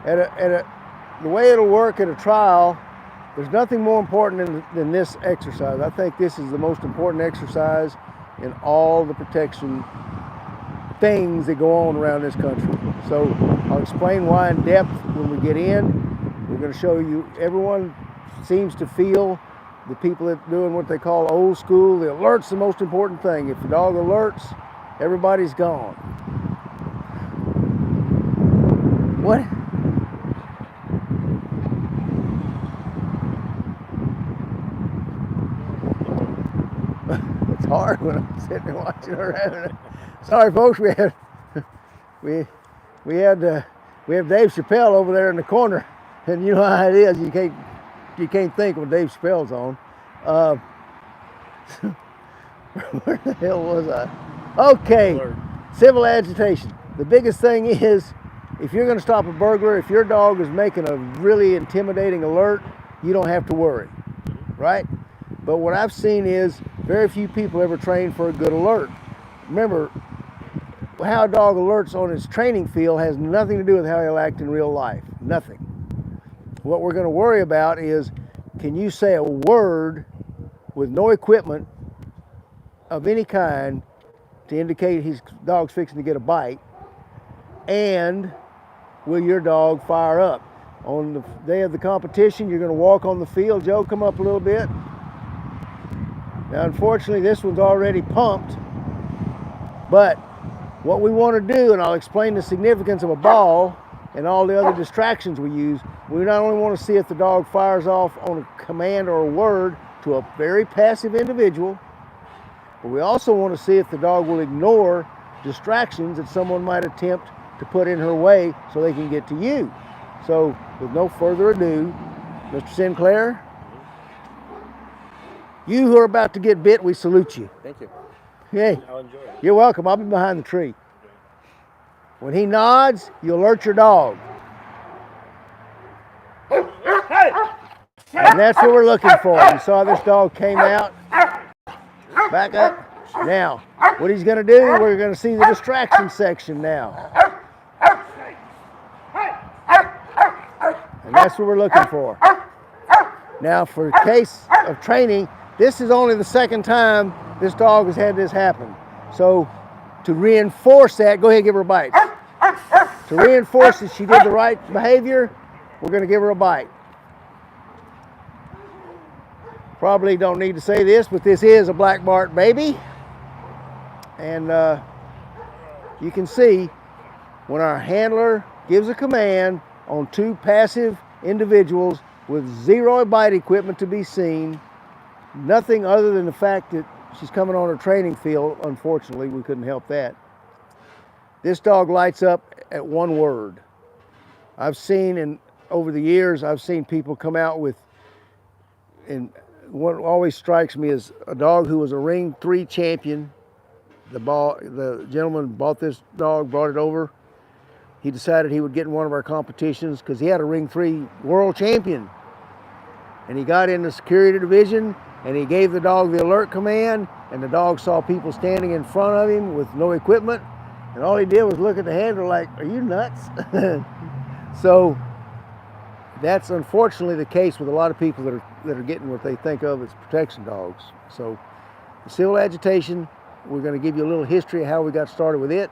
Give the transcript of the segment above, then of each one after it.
The way it'll work at a trial, there's nothing more important than this exercise. I think this is the most important exercise in all the protection things that go on around this country. So I'll explain why in depth when we get in. We're going to show you, everyone seems to feel, the people that are doing what they call old school, the alert's the most important thing. If the dog alerts, everybody's gone. What? It's hard when I'm sitting and watching her having it. Sorry, folks, we have Dave Chappelle over there in the corner, and you know how it is. You can't think when Dave Chappelle's on. Where the hell was I? Okay, alert. Civil agitation. The biggest thing is, if you're going to stop a burglar, if your dog is making a really intimidating alert, you don't have to worry, right? But what I've seen is very few people ever train for a good alert. Remember, how a dog alerts on its training field has nothing to do with how he'll act in real life. Nothing. What we're going to worry about is, can you say a word with no equipment of any kind to indicate his dog's fixing to get a bite, and will your dog fire up? On the day of the competition, you're going to walk on the field. Joe, come up a little bit. Now, unfortunately, this one's already pumped, but what we want to do, and I'll explain the significance of a ball and all the other distractions we use, we not only want to see if the dog fires off on a command or a word to a very passive individual, but we also want to see if the dog will ignore distractions that someone might attempt to put in her way so they can get to you. So, with no further ado, Mr. Sinclair, you who are about to get bit, we salute you. Thank you. Hey, I'll enjoy it. You're welcome. I'll be behind the tree. When he nods, you alert your dog. And that's what we're looking for. You saw this dog came out. Back up. Now, what he's going to do, we're going to see the distraction section now. And that's what we're looking for. Now, for a case of training, this is only the second time this dog has had this happen. So, to reinforce that, go ahead and give her a bite. To reinforce that she did the right behavior, we're going to give her a bite. Probably don't need to say this, but this is a black Bart baby. And you can see when our handler gives a command on two passive individuals with zero bite equipment to be seen, nothing other than the fact that she's coming on her training field. Unfortunately, we couldn't help that. This dog lights up at one word. I've seen, over the years, I've seen people come out with, and what always strikes me is a dog who was a Ring 3 champion. The gentleman bought this dog, brought it over. He decided he would get in one of our competitions because he had a Ring 3 world champion. And he got in the security division, and he gave the dog the alert command, and the dog saw people standing in front of him with no equipment, and all he did was look at the handler like, are you nuts? So that's unfortunately the case with a lot of people that are getting what they think of as protection dogs. So the civil agitation, we're going to give you a little history of how we got started with it.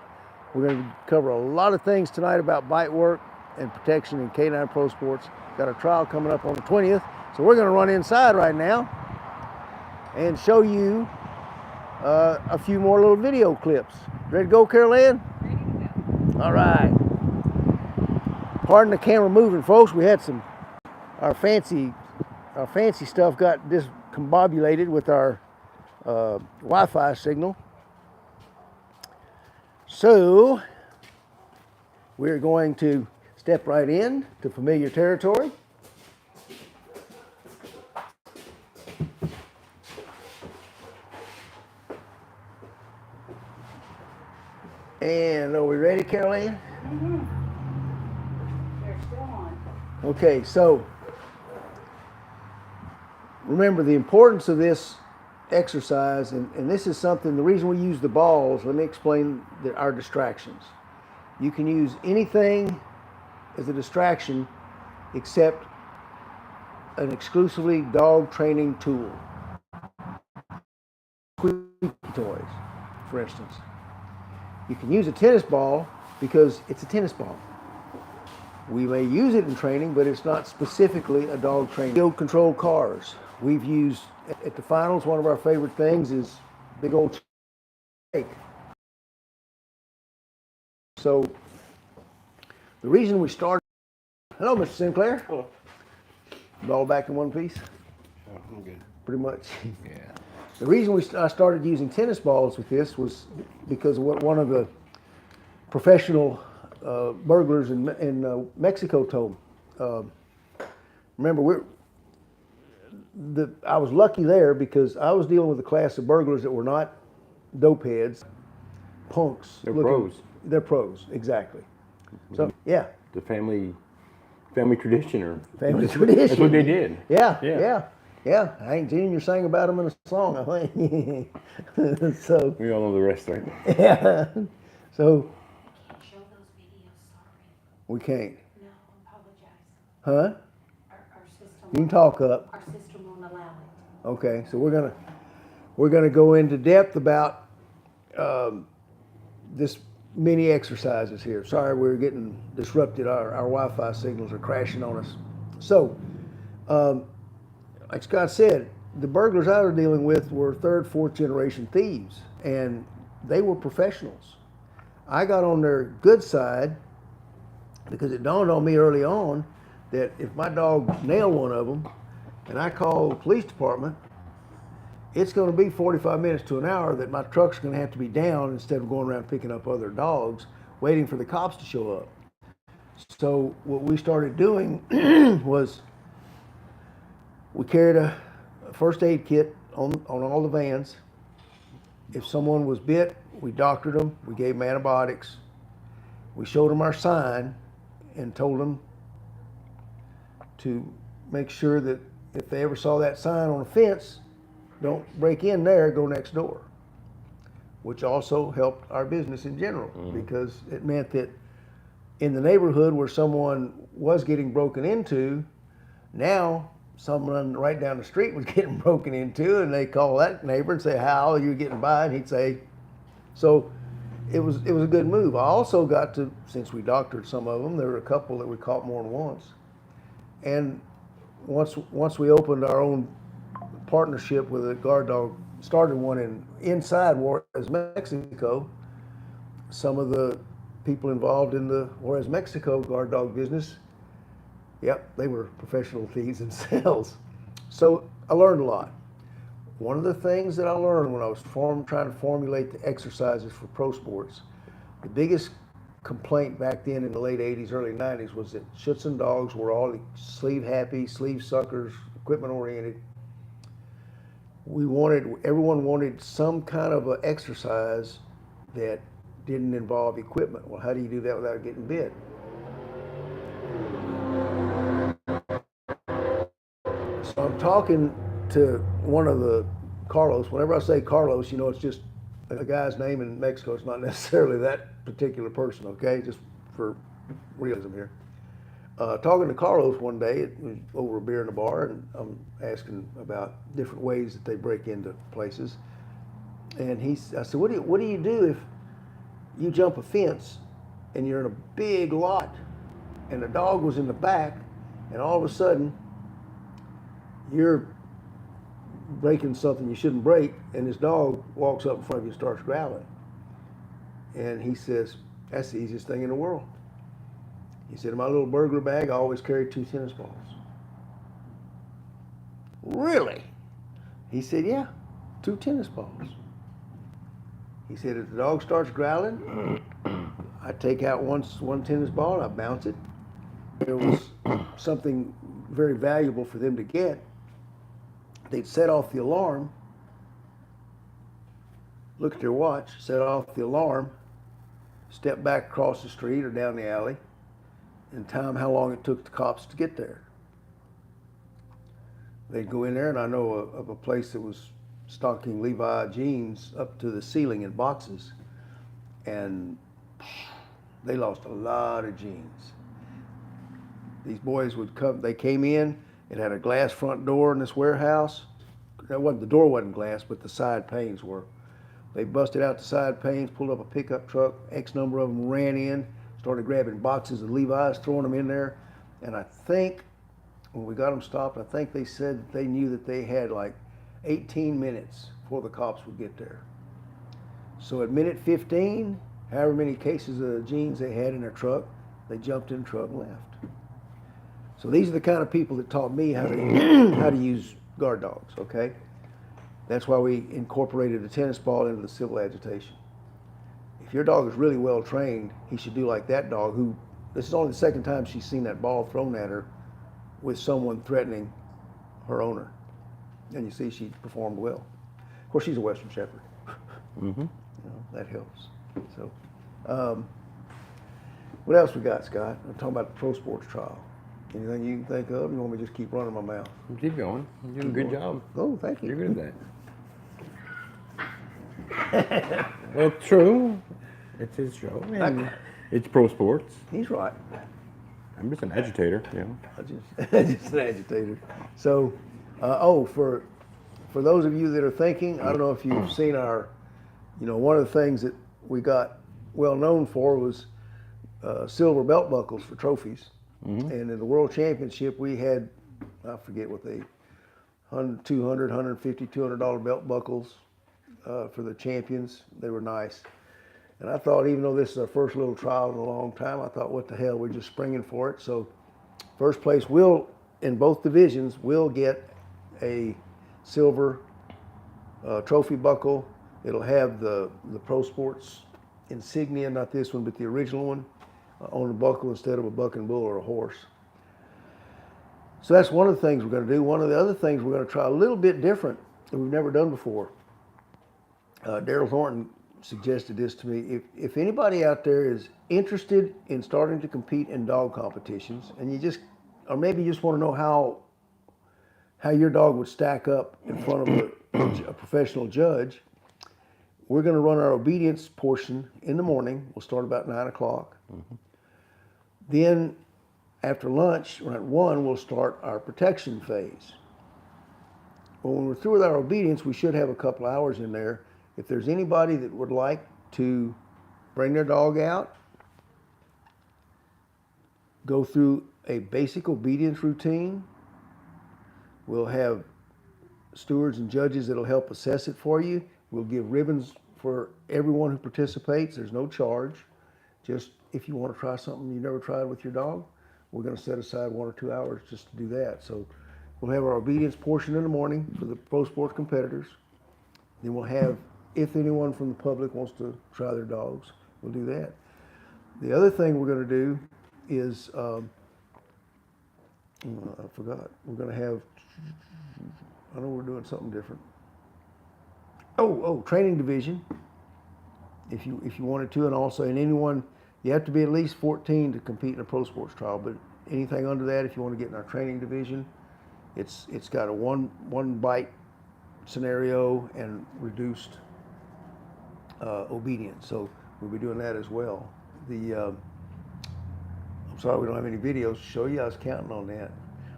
We're going to cover a lot of things tonight about bite work and protection in Canine Pro Sports. Got a trial coming up on the 20th. So we're going to run inside right now and show you a few more little video clips. Ready to go, Carol Ann? Ready to go. All right. Pardon the camera moving, folks. We had our fancy stuff got discombobulated with our Wi-Fi signal. So we're going to step right in to familiar territory. And are we ready, Carol Ann? Mm-hmm. They're still on. Okay, so remember the importance of this exercise, and this is something, the reason we use the balls, let me explain our distractions. You can use anything as a distraction except an exclusively dog training tool. Squeaky toys, for instance. You can use a tennis ball because it's a tennis ball. We may use it in training, but it's not specifically a dog training. Field control cars. We've used, at the finals, one of our favorite things is big old cake. So the reason we started, hello, Mr. Sinclair. Hello. All back in one piece? Oh, I'm good. Pretty much. Yeah. The reason I started using tennis balls with this was because of what one of the professional burglars in Mexico told. Remember, I was lucky there because I was dealing with a class of burglars that were not dope heads, punks. They're pros. They're pros, exactly. So yeah, The family tradition, or family tradition. That's what they did. Yeah. Hank Jr. sang about them in a song, I think. So We all know the rest, right? yeah. So Show those videos, sorry. we can't. No, apologize. Huh? Our system. You can talk up. Our system won't allow it. Okay, so we're gonna go into depth about this mini exercises here. Sorry, we're getting disrupted. Our Wi-Fi signals are crashing on us. So, like Scott said, the burglars I was dealing with were third, fourth generation thieves, and they were professionals. I got on their good side because it dawned on me early on that if my dog nailed one of them and I call the police department, it's going to be 45 minutes to an hour that my truck's going to have to be down instead of going around picking up other dogs, waiting for the cops to show up. So what we started doing was we carried a first aid kit on all the vans. If someone was bit, we doctored them, we gave them antibiotics, we showed them our sign and told them to make sure that if they ever saw that sign on a fence, don't break in there, go next door, which also helped our business in general because it meant that in the neighborhood where someone was getting broken into, now someone right down the street was getting broken into, and they call that neighbor and say, how are you getting by? And he'd say, so it was a good move. I also got to, since we doctored some of them, there were a couple that we caught more than once. And once we opened our own partnership with a guard dog, started one inside Juarez, Mexico, some of the people involved in the Juarez, Mexico guard dog business, yep, they were professional thieves themselves. So I learned a lot. One of the things that I learned when I was trying to formulate the exercises for pro sports, the biggest complaint back then in the late 80s, early 90s was that Schutzhund dogs were all sleeve happy, sleeve suckers, equipment oriented. Everyone wanted some kind of an exercise that didn't involve equipment. Well, how do you do that without getting bit? So I'm talking to one of the Carlos. Whenever I say Carlos, you know, it's just a guy's name in Mexico. It's not necessarily that particular person, okay? Just for realism here. Talking to Carlos one day, it was over a beer in a bar, and I'm asking about different ways that they break into places. And I said, what do you do if you jump a fence and you're in a big lot and the dog was in the back, and all of a sudden you're breaking something you shouldn't break, and this dog walks up in front of you and starts growling? And he says, that's the easiest thing in the world. He said, in my little burglar bag, I always carry 2 tennis balls. Really? He said, yeah, 2 tennis balls. He said, if the dog starts growling, I take out one tennis ball and I bounce it. There was something very valuable for them to get. They'd set off the alarm, look at their watch, set off the alarm, step back across the street or down the alley, and time how long it took the cops to get there. They'd go in there, and I know of a place that was stocking Levi jeans up to the ceiling in boxes, and they lost a lot of jeans. These boys would come. They came in. It had a glass front door in this warehouse. The door wasn't glass, but the side panes were. They busted out the side panes, pulled up a pickup truck. X number of them ran in, started grabbing boxes of Levi's, throwing them in there. And I think when we got them stopped, I think they said that they knew that they had like 18 minutes before the cops would get there. So at minute 15, however many cases of jeans they had in their truck, they jumped in the truck and left. So these are the kind of people that taught me how to how to use guard dogs, okay? That's why we incorporated a tennis ball into the civil agitation. If your dog is really well trained, he should do like that dog who, this is only the second time she's seen that ball thrown at her with someone threatening her owner. And you see she performed well. Of course, she's a Western Shepherd. Mm-hmm. You know, that helps. So, what else we got, Scott? I'm talking about the pro sports trial. Anything you can think of? You want me to just keep running my mouth? Keep going. You're doing a good job. Oh, thank you. You're good at that. Well, true. It's his show. And it's pro sports. He's right. I'm just an agitator. Yeah. Just an agitator. So, for those of you that are thinking, I don't know if you've seen our, one of the things that we got well known for was silver belt buckles for trophies. Mm-hmm. And in the World Championship, we had, I forget what they, $100, $200, $150, $200 belt buckles for the champions. They were nice. And I thought, even though this is our first little trial in a long time, I thought, what the hell, we're just springing for it. So first place will, in both divisions, will get a silver trophy buckle. It'll have the pro sports insignia, not this one, but the original one, on the buckle instead of a buck and bull or a horse. So that's one of the things we're going to do. One of the other things we're going to try a little bit different that we've never done before. Daryl Thornton suggested this to me. If anybody out there is interested in starting to compete in dog competitions, and you just, or maybe you just want to know how your dog would stack up in front of a professional judge, we're going to run our obedience portion in the morning. We'll start about 9 o'clock. Mm-hmm. Then after lunch, around 1, we'll start our protection phase. Well, when we're through with our obedience, we should have a couple hours in there. If there's anybody that would like to bring their dog out, go through a basic obedience routine, we'll have stewards and judges that'll help assess it for you. We'll give ribbons for everyone who participates. There's no charge. Just if you want to try something you never tried with your dog, we're going to set aside 1 or 2 hours just to do that. So we'll have our obedience portion in the morning for the pro sports competitors. Then we'll have, if anyone from the public wants to try their dogs, we'll do that. The other thing we're going to do is, I forgot, we're going to have, I know we're doing something different. Training division, if you wanted to, and also, and anyone, you have to be at least 14 to compete in a pro sports trial, but anything under that, if you want to get in our training division, it's got a one bite scenario and reduced obedience. So we'll be doing that as well. I'm sorry we don't have any videos to show you. I was counting on that.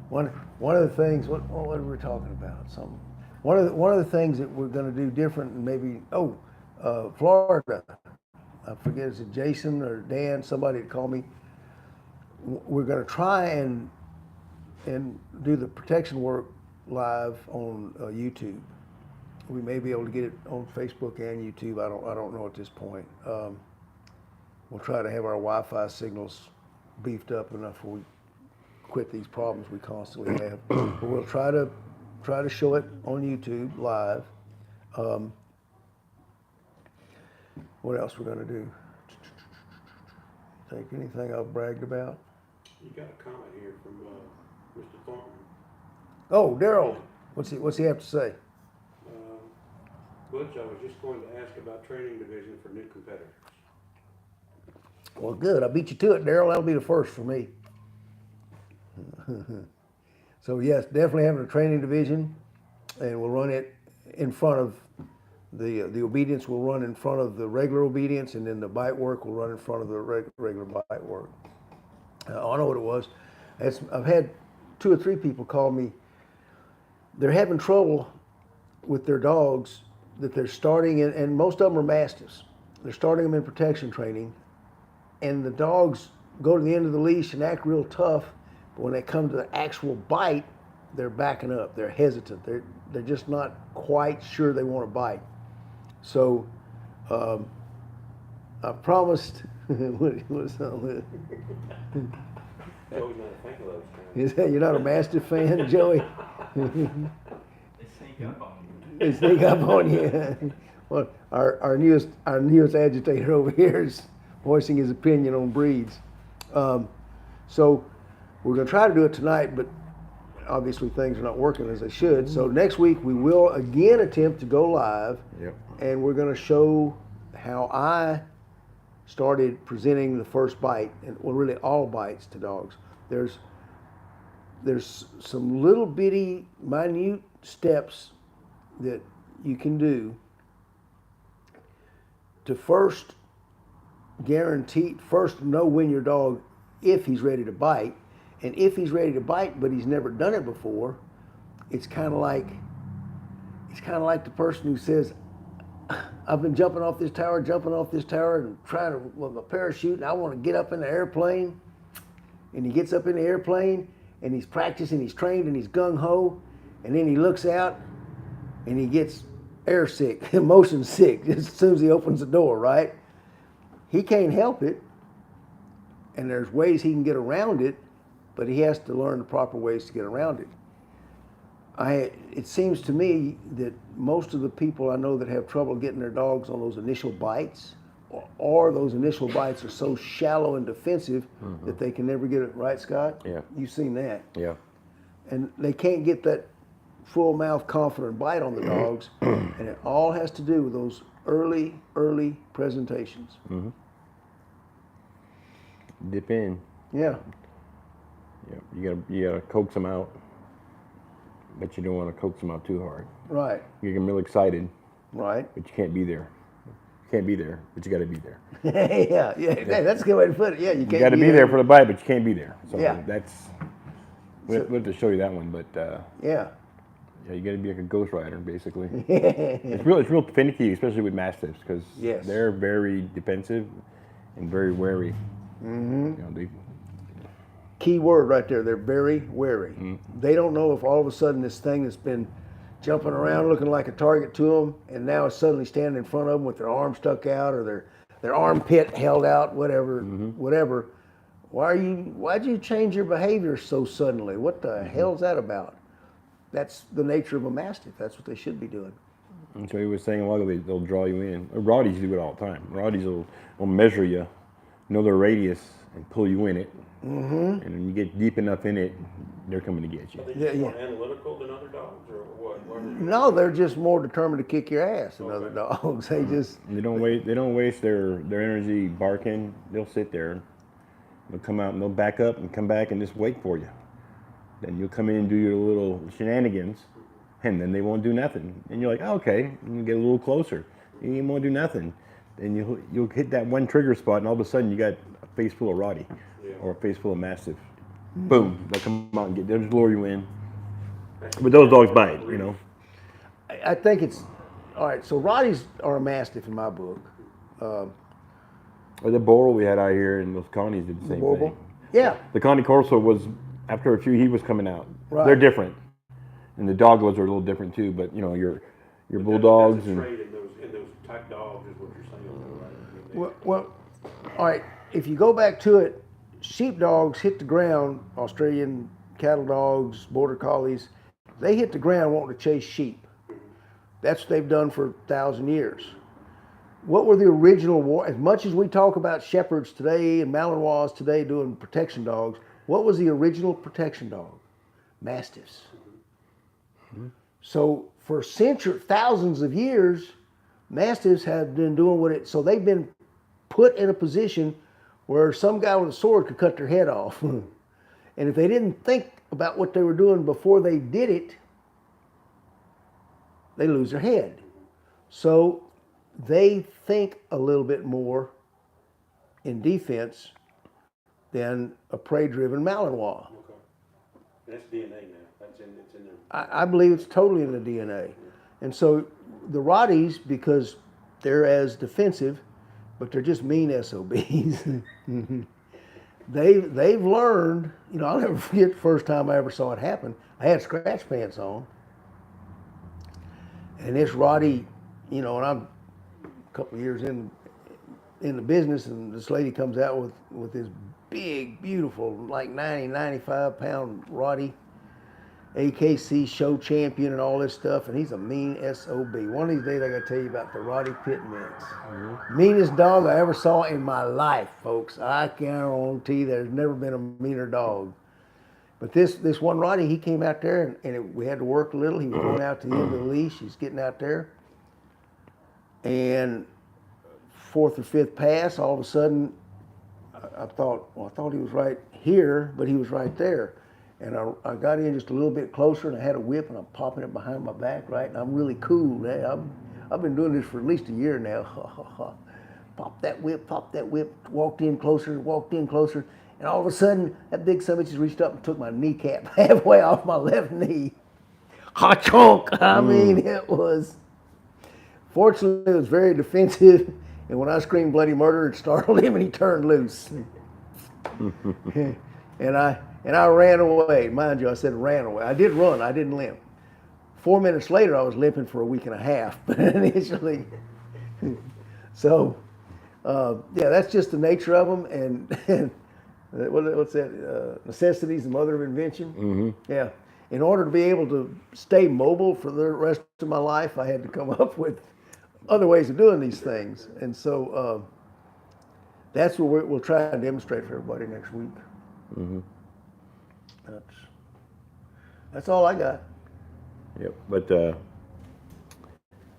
One of the things, what were we talking about? Something. One of the things that we're going to do different, and maybe Florida. I forget, is it Jason or Dan? Somebody that called me. We're going to try and do the protection work live on YouTube. We may be able to get it on Facebook and YouTube. I don't know at this point. We'll try to have our Wi-Fi signals beefed up enough before we quit these problems we constantly have. But we'll try to show it on YouTube live. What else we're going to do? Think anything I've bragged about? You got a comment here from Mr. Thornton. Oh, Daryl, what's he have to say? Butch, I was just going to ask about training division for new competitors. Well, good. I beat you to it, Daryl. That'll be the first for me. So yes, definitely having a training division, and we'll run it in front of the obedience. Will run in front of the regular obedience, and then the bite work will run in front of the regular bite work. I know what it was. I've had 2 or 3 people call me. They're having trouble with their dogs that they're starting in, and most of them are mastiffs. They're starting them in protection training, and the dogs go to the end of the leash and act real tough, but when they come to the actual bite, they're backing up. They're hesitant. They're just not quite sure they want to bite. So I promised. What's that? Joey's not a fan of those kind. Is that you're not a Mastiff fan, Joey? They sneak up on you. They sneak up on you. Well, our newest agitator over here is voicing his opinion on breeds. So we're going to try to do it tonight, but obviously things are not working as they should. So next week we will again attempt to go live, Yep. and we're going to show how I started presenting the first bite, and well, really all bites to dogs. There's some little bitty, minute steps that you can do to first know when your dog, if he's ready to bite, and if he's ready to bite but he's never done it before, it's kind of like the person who says, I've been jumping off this tower and trying to with a parachute, and I want to get up in the airplane. And he gets up in the airplane, and he's practicing, he's trained, and he's gung-ho, and then he looks out, and he gets air sick, motion sick, as soon as he opens the door, right? He can't help it, and there's ways he can get around it, but he has to learn the proper ways to get around it. It seems to me that most of the people I know that have trouble getting their dogs on those initial bites, or those initial bites are so shallow and defensive that they can never get it right, Scott? Yeah. You've seen that. Yeah. And they can't get that full mouth confident bite on the dogs, and it all has to do with those early presentations. Mm-hmm. Dip in. Yeah. Yeah. You gotta coax them out, but you don't want to coax them out too hard. Right. You get them real excited, Right. but you can't be there. You can't be there, but you got to be there. yeah. Hey, that's a good way to put it. Yeah, you can't. You got to be there for the bite, but you can't be there. So Yeah. that's. We'll have to show you that one, but Yeah. yeah, you got to be like a ghost rider, basically. It's real finicky, especially with mastiffs, because Yes. they're very defensive and very wary. Mm-hmm. You know, they, Key word right there. They're very wary. They don't know if all of a sudden this thing that's been jumping around looking like a target to them, and now it's suddenly standing in front of them with their arm stuck out or their armpit held out, whatever. Why'd you change your behavior so suddenly? What the hell's that about? That's the nature of a Mastiff. That's what they should be doing. and so he was saying a while ago, they'll draw you in. Rotties do it all the time. Rotties will measure you, know their radius, and pull you in it. And when you get deep enough in it, they're coming to get you. Are they Yeah, just yeah. more analytical than other dogs, or what? What are they- No, they're just more determined to kick your ass than other dogs. They just, They don't waste their energy barking. They'll sit there. They'll come out and they'll back up and come back and just wait for you. Then you'll come in and do your little shenanigans, and then they won't do nothing. And you're like, oh, okay. And you get a little closer. You ain't won't do nothing. Then you'll hit that one trigger spot, and all of a sudden you got a face full of Rottie or a face full of Mastiff. Boom! They'll come out and they'll just lure you in. But those dogs bite, you know. I think it's, all right, so Rotties are a Mastiff in my book. Or the Boral we had out here, and those Connies did the same Boral? thing. Yeah, The Connie Corso was, after a few, he was coming out. Right. They're different. And the Doggos are a little different too, but you know, your Bulldogs That's a and trait in those type dogs is what you're saying, right? I mean, well, all right, if you go back to it, sheepdogs hit the ground, Australian cattle dogs, border collies, they hit the ground wanting to chase sheep. That's what they've done for 1,000 years. What were the original war? As much as we talk about shepherds today and Malinois today doing protection dogs, what was the original protection dog? Mastiffs. So for centuries, thousands of years, Mastiffs have been doing what it. So they've been put in a position where some guy with a sword could cut their head off, and if they didn't think about what they were doing before they did it, they lose their head. So they think a little bit more in defense than a prey-driven Malinois. Okay. That's DNA now. It's in there. I believe it's totally in the DNA. And so the Rotties, because they're as defensive, but they're just mean SOBs. They've learned, I'll never forget the first time I ever saw it happen. I had scratch pants on. And this Rottie, and I'm a couple of years in the business, and this lady comes out with this big, beautiful, like 95 pound Rottie, AKC show champion and all this stuff, and he's a mean SOB. One of these days I gotta tell you about the Rottie Pit Mix. Meanest dog I ever saw in my life, folks. I guarantee there's never been a meaner dog. But this one Rottie, he came out there, and we had to work a little. He was going out to the end of the leash. He's getting out there, and fourth or fifth pass, all of a sudden, I thought he was right here, but he was right there. And I got in just a little bit closer, and I had a whip, and I'm popping it behind my back, right? And I'm really cool. I've been doing this for at least a year now. Pop that whip, walked in closer, and all of a sudden, that big son of a bitch just reached up and took my kneecap halfway off my left knee. Ha-chonk! I mean, it was, fortunately, it was very defensive, and when I screamed bloody murder, it startled him, and he turned loose. And I ran away. Mind you, I said ran away. I did run. I didn't limp. 4 minutes later, I was limping for a week and a half. But initially, so yeah, that's just the nature of them. And what's that? Necessity's the mother of invention. Mm-hmm. Yeah. In order to be able to stay mobile for the rest of my life, I had to come up with other ways of doing these things. And so that's what we'll try and demonstrate for everybody next week. Mm-hmm. That's all I got. Yep. But yeah,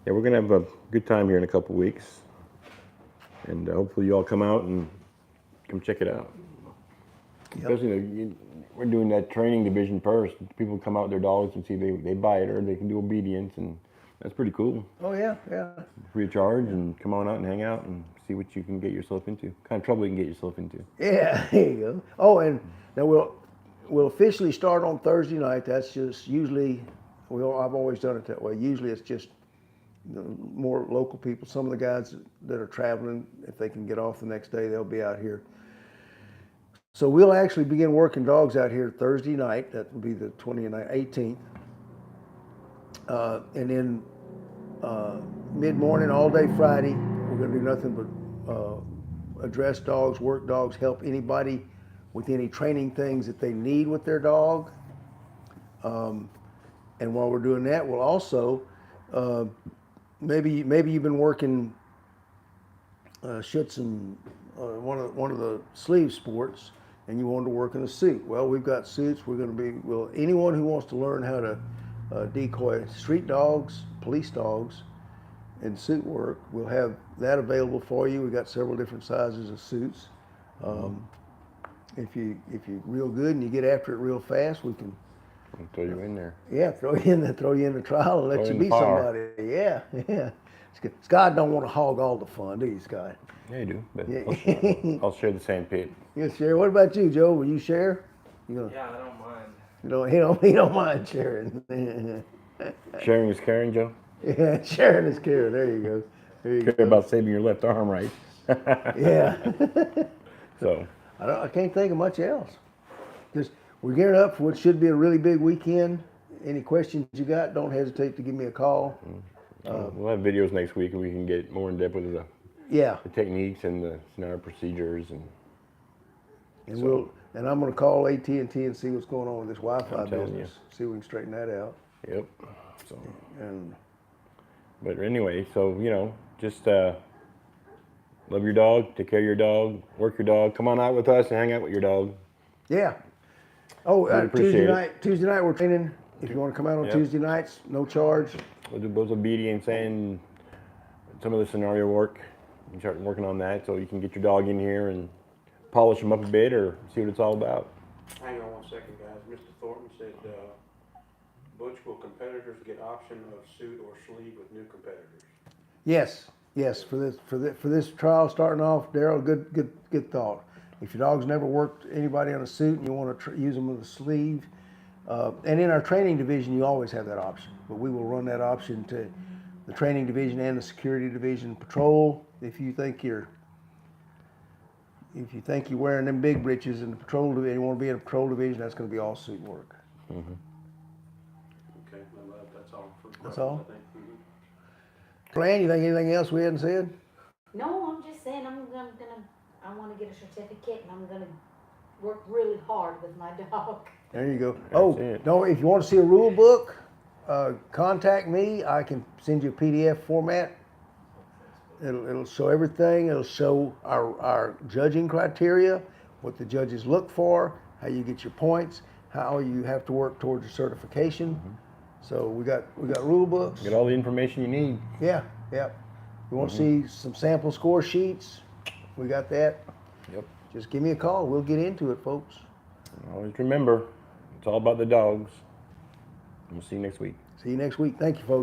we're gonna have a good time here in a couple weeks, and hopefully you all come out and come check it out. Yep. Especially we're doing that training division first. People come out with their dogs and see they buy it or they can do obedience, and that's pretty cool. Oh yeah, yeah. Free of charge, and come on out and hang out and see what you can get yourself into. Kind of trouble you can get yourself into. Yeah, there you go. Oh, and now we'll officially start on Thursday night. That's just usually, I've always done it that way. Usually it's just more local people. Some of the guys that are traveling, if they can get off the next day, they'll be out here. So we'll actually begin working dogs out here Thursday night. That will be the 18th. And then mid-morning, all day Friday, we're going to do nothing but address dogs, work dogs, help anybody with any training things that they need with their dog. And while we're doing that, we'll also, maybe you've been working Schutzen, one of the sleeve sports, and you wanted to work in a suit. Well, we've got suits. We're going to be, anyone who wants to learn how to decoy street dogs, police dogs, and suit work, we'll have that available for you. We've got several different sizes of suits. If you're real good and you get after it real fast, we can I'll throw you in there. throw you in the trial and let you be somebody. Yeah. Scott don't want to hog all the fun, do you, Scott? Yeah, you do. But Yeah. I'll share the same pit. You share. What about you, Joe? Will you share? Yeah, I don't mind. He don't mind sharing. Sharing is caring, Joe. Yeah, sharing is caring. There you go. There you Care go. about saving your left arm, right? Yeah. So. I can't think of much else. Just we're gearing up for what should be a really big weekend. Any questions you got, don't hesitate to give me a call. We'll have videos next week, and we can get more in depth with the techniques and the scenario procedures, and I'm going to call AT&T and see what's going on with this Wi-Fi I'm telling business. See if we can straighten that out. Yep. So. And But anyway, so just love your dog, take care of your dog, work your dog. Come on out with us and hang out with your dog. yeah. Oh, We'd appreciate it. Tuesday night we're training. If you want to come out on Yep. Tuesday nights, no charge. We'll do both obedience and some of the scenario work. You start working on that so you can get your dog in here and polish him up a bit or see what it's all about. Hang on one second, guys. Mr. Thornton said, Butch, will competitors get option of suit or sleeve with new competitors? Yes. For this trial starting off, Daryl, good thought. If your dog's never worked anybody on a suit and you want to use them with a sleeve, And in our training division, you always have that option, but we will run that option to the training division and the security division patrol. If you think you're wearing them big breeches in the patrol division, you want to be in a patrol division, that's going to be all suit work. Okay, well, that's all for That's all? questions, I think. Fran, you think anything else we hadn't said? No, I'm just saying, I wanna get a certificate and I'm gonna work really hard with my dog. There you go. it. If you want to see a rule book, contact me. I can send you a PDF format. It'll show everything. It'll show our judging criteria, what the judges look for, how you get your points, how you have to work towards your certification. So we got rule books. Get all the information you need. Yeah. You want to see some sample score sheets? We got that. Yep. Just give me a call. We'll get into it, folks. Always remember, it's all about the dogs. We'll see you next week. See you next week. Thank you, folks.